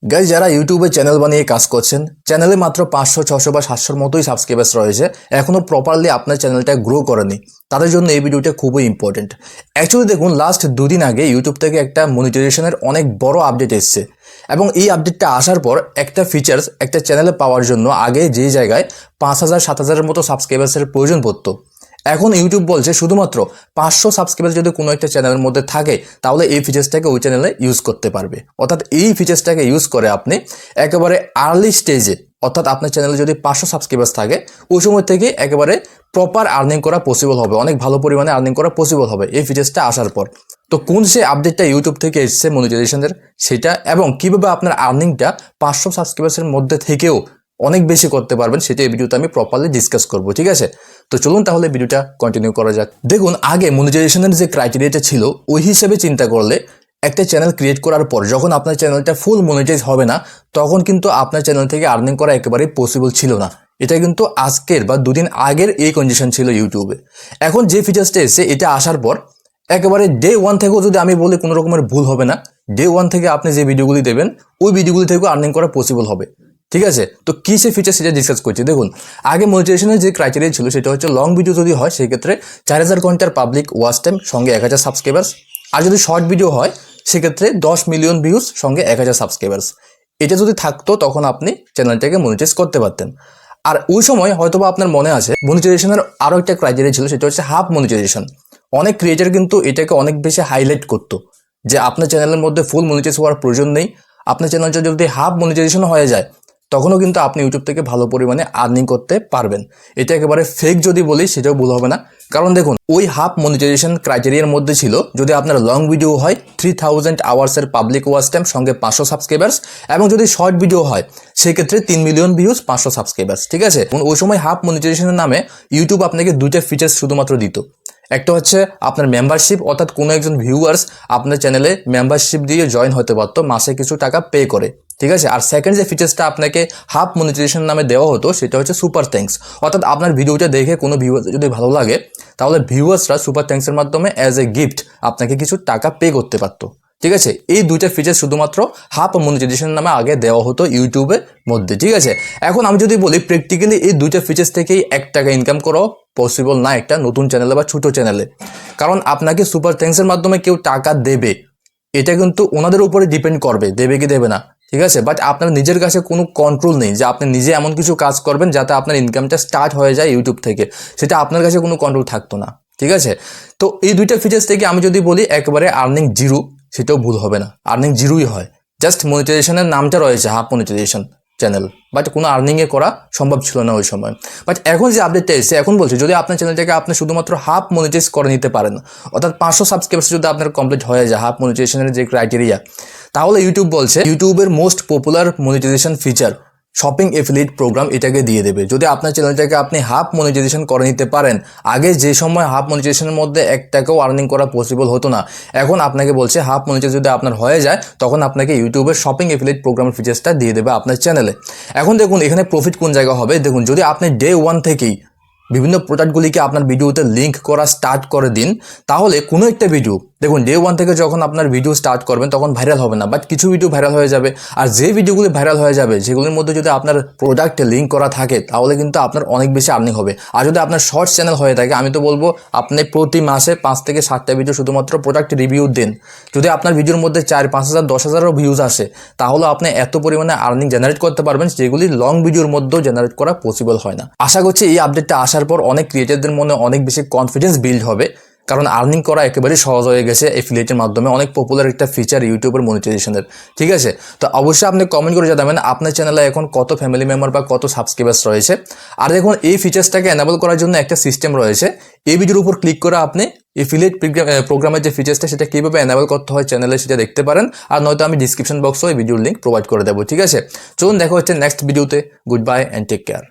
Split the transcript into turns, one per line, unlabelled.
Guys যারা ইউটিউবে channel বানিয়ে কাজ করছেন, চ্যানেলে মাত্র 500, 600 বা 700-র মতোই সাবস্ক্রাইবার্স রয়েছে, এখনও প্রপারলি আপনার চ্যানেলটা গ্রো করেনি, তাদের জন্য এই ভিডিওটা খুবই ইম্পর্টেন্ট। অ্যাকচুয়ালি দেখুন, লাস্ট দুদিন আগে ইউটিউব থেকে একটা মনিটাইজেশনের অনেক বড় আপডেট এসছে এবং এই আপডেটটা আসার পর একটা ফিচার্স একটা চ্যানেলে পাওয়ার জন্য আগে যে জায়গায় 5000-7000-এর মতো সাবস্ক্রাইবার্সের প্রয়োজন পড়তো, এখন ইউটিউব বলছে শুধুমাত্র 500 সাবস্ক্রাইবার যদি কোনো একটা চ্যানেলের মধ্যে থাকে তাহলে এই ফিচার্সটাকে ওই চ্যানেলে ইউজ করতে পারবে। অর্থাৎ এই ফিচার্সটাকে ইউজ করে আপনি একেবারে আর্লি স্টেজে, অর্থাৎ আপনার চ্যানেলে যদি 500 সাবস্ক্রাইবার্স থাকে ওই সময় থেকে একেবারে প্রপার আর্নিং করা পসিবল হবে, অনেক ভালো পরিমাণে আর্নিং করা পসিবল হবে এই ফিচার্সটা আসার পর। তো কোন সে আপডেটটা ইউটিউব থেকে এসছে মনিটাইজেশনের সেটা, এবং কীভাবে আপনার আর্নিংটা 500 সাবস্ক্রাইবার্সের মধ্যে থেকেও অনেক বেশি করতে পারবেন সেটা এই ভিডিওতে আমি প্রপারলি ডিসকাস করব, ঠিক আছে? তো চলুন তাহলে ভিডিওটা কন্টিনিউ করা যাক। দেখুন, আগে মনিটাইজেশনের যে ক্রাইটেরিয়াটা ছিল ওই হিসেবে চিন্তা করলে একটা চ্যানেল ক্রিয়েট করার পর যখন আপনার চ্যানেলটা ফুল মনিটাইজ হবে না তখন কিন্তু আপনার চ্যানেল থেকে আর্নিং করা একেবারেই পসিবল ছিল না। এটা কিন্তু আজকের বা দুদিন আগের এই কন্ডিশন ছিল ইউটিউবে। এখন যে ফিচার্সটা এসেছে এটা আসার পর একেবারে ডে ওয়ান থেকেও যদি আমি বলি কোনো রকমের ভুল হবে না। ডে ওয়ান থেকে আপনি যে ভিডিওগুলি দেবেন ওই ভিডিওগুলি থেকেও আর্নিং করা পসিবল হবে, ঠিক আছে? তো কী সে ফিচার সেটা ডিসকাস করছি। দেখুন, আগে মনিটাইজেশনের যে ক্রাইটেরিয়া ছিল সেটা হচ্ছে লং ভিডিও যদি হয় সেক্ষেত্রে 4000 ঘন্টার পাবলিক ওয়াচ টাইম সঙ্গে 1000 সাবস্ক্রাইবার্স, আর যদি শর্ট ভিডিও হয় সেক্ষেত্রে 10 মিলিয়ন ভিউজ সঙ্গে 1000 সাবস্ক্রাইবার্স। এটা যদি থাকতো তখন আপনি চ্যানেলটাকে মনিটাইজ করতে পারতেন। আর ওই সময় হয়তোবা আপনার মনে আছে মনিটাইজেশনের আরও একটা ক্রাইটেরিয়া ছিল, সেটা হচ্ছে হাফ মনিটাইজেশন। অনেক ক্রিয়েটার কিন্তু এটাকে অনেক বেশি হাইলাইট করতো যে আপনার চ্যানেলের মধ্যে ফুল মনিটাইজ হওয়ার প্রয়োজন নেই, আপনার চ্যানেলটা যদি হাফ মনিটাইজেশন হয়ে যায় তখনও কিন্তু আপনি ইউটিউব থেকে ভালো পরিমাণে আর্নিং করতে পারবেন। এটা একেবারে ফেক যদি বলি সেটাও ভুল হবে না, কারণ দেখুন ওই হাফ মনিটাইজেশন ক্রাইটেরিয়ার মধ্যে ছিল যদি আপনার লং ভিডিও হয় 3000 আওয়ার্সের পাবলিক ওয়াচ টাইম সঙ্গে 500 সাবস্ক্রাইবার্স, এবং যদি শর্ট ভিডিও হয় সেক্ষেত্রে 3 মিলিয়ন ভিউজ 500 সাবস্ক্রাইবার্স, ঠিক আছে? ওই সময় হাফ মনিটাইজেশনের নামে ইউটিউব আপনাকে দুইটা ফিচার্স শুধুমাত্র দিত। একটা হচ্ছে আপনার মেম্বারশিপ, অর্থাৎ কোনো একজন ভিউয়ার্স আপনার চ্যানেলে মেম্বারশিপ দিয়ে জয়েন হতে পারতো মাসে কিছু টাকা পে করে, ঠিক আছে? আর সেকেন্ড যে ফিচার্সটা আপনাকে হাফ মনিটাইজেশন নামে দেওয়া হতো সেটা হচ্ছে সুপার থ্যাঙ্কস, অর্থাৎ আপনার ভিডিওটা দেখে কোনো ভিউয়ার্স যদি ভালো লাগে তাহলে ভিউয়ার্সরা সুপার থ্যাঙ্কসের মাধ্যমে অ্যাজ এ গিফট আপনাকে কিছু টাকা পে করতে পারতো, ঠিক আছে? এই দুইটা ফিচার শুধুমাত্র হাফ মনিটাইজেশন নামে আগে দেওয়া হতো ইউটিউবের মধ্যে, ঠিক আছে? এখন আমি যদি বলি প্র্যাকটিক্যালি এই দুইটা ফিচার্স থেকেই 1 টাকা ইনকাম করা পসিবল না একটা নতুন চ্যানেলে বা ছোটো চ্যানেলে, কারণ আপনাকে সুপার থ্যাঙ্কসের মাধ্যমে কেউ টাকা দেবে এটা কিন্তু ওনাদের উপরে ডিপেন্ড করবে দেবে কি দেবে না, ঠিক আছে? বাট আপনার নিজের কাছে কোনো কন্ট্রোল নেই যে আপনি নিজে এমন কিছু কাজ করবেন যাতে আপনার ইনকামটা স্টার্ট হয়ে যায় ইউটিউব থেকে, সেটা আপনার কাছে কোনো কন্ট্রোল থাকতো না, ঠিক আছে? তো এই দুইটা ফিচার্স থেকে আমি যদি বলি একেবারে আর্নিং জিরো, সেটাও ভুল হবে না, আর্নিং জিরোই হয়। জাস্ট মনিটাইজেশনের নামটা রয়েছে হাফ মনিটাইজেশন চ্যানেল, বাট কোনো আর্নিংয়ে করা সম্ভব ছিল না ওই সময়। বাট এখন যে আপডেটটা এসেছে এখন বলছে যদি আপনার চ্যানেলটাকে আপনি শুধুমাত্র হাফ মনিটাইজ করে নিতে পারেন, অর্থাৎ 500 সাবস্ক্রাইবার্স যদি আপনার কমপ্লিট হয়ে যায় হাফ মনিটাইজেশনের যে ক্রাইটেরিয়া, তাহলে ইউটিউব বলছে ইউটিউবের most popular monetization feature shopping affiliate program এটাকে দিয়ে দেবে যদি আপনার চ্যানেলটাকে আপনি হাফ মনিটাইজেশন করে নিতে পারেন। আগে যে সময় হাফ মনিটাইজেশনের মধ্যে 1 টাকাও আর্নিং করা পসিবল হতো না, এখন আপনাকে বলছে হাফ মনিটাইজ যদি আপনার হয়ে যায় তখন আপনাকে ইউটিউবের শপিং এফিলিয়েট প্রোগ্রামের ফিচার্সটা দিয়ে দেবে আপনার চ্যানেলে। এখন দেখুন এখানে প্রফিট কোন জায়গা হবে। দেখুন, যদি আপনি ডে ওয়ান থেকেই বিভিন্ন প্রোডাক্টগুলিকে আপনার ভিডিওতে লিঙ্ক করা স্টার্ট করে দিন তাহলে কোনো একটা ভিডিও দেখুন ডে ওয়ান থেকে যখন আপনার ভিডিও স্টার্ট করবেন তখন ভাইরাল হবে না, বাট কিছু ভিডিও ভাইরাল হয়ে যাবে। আর যে ভিডিওগুলি ভাইরাল হয়ে যাবে সেগুলির মধ্যে যদি আপনার প্রোডাক্টে লিঙ্ক করা থাকে তাহলে কিন্তু আপনার অনেক বেশি আর্নিং হবে। আর যদি আপনার শর্টস চ্যানেল হয়ে থাকে আমি তো বলবো আপনি প্রতি মাসে 5 থেকে 7টা ভিডিও শুধুমাত্র প্রোডাক্ট রিভিউ দিন। যদি আপনার ভিডিওর মধ্যে 4-5 হাজার 10 হাজারও ভিউজ আসে তাহলে আপনি এত পরিমাণে আর্নিং জেনারেট করতে পারবেন যেগুলি লং ভিডিওর মধ্যেও জেনারেট করা পসিবল হয় না। আশা করছি এই আপডেটটা আসার পর অনেক ক্রিয়েটারদের মনে অনেক বেশি কনফিডেন্স বিল্ড হবে, কারণ আর্নিং করা একেবারেই সহজ হয়ে গেছে এফিলিয়েটের মাধ্যমে। অনেক পপুলার একটা ফিচার ইউটিউবের মনিটাইজেশনের, ঠিক আছে? তো অবশ্যই আপনি কমেন্ট করে জানাবেন আপনার চ্যানেলে এখন কত ফ্যামিলি মেম্বার বা কত সাবস্ক্রাইবার্স রয়েছে। আর দেখুন এই ফিচার্সটাকে এনাবল করার জন্য একটা সিস্টেম রয়েছে, এই ভিডিওর উপর ক্লিক করে আপনি এফিলিয়েট প্রোগ্রামের যে ফিচার্সটা সেটা কীভাবে এনাবল করতে হয় চ্যানেলে সেটা দেখতে পারেন, আর নয়তো আমি ডিসক্রিপশন বক্সে এই ভিডিওর লিঙ্ক প্রোভাইড করে দেবো, ঠিক আছে? চলুন দেখা হচ্ছে নেক্সট ভিডিওতে। Good bye and take care.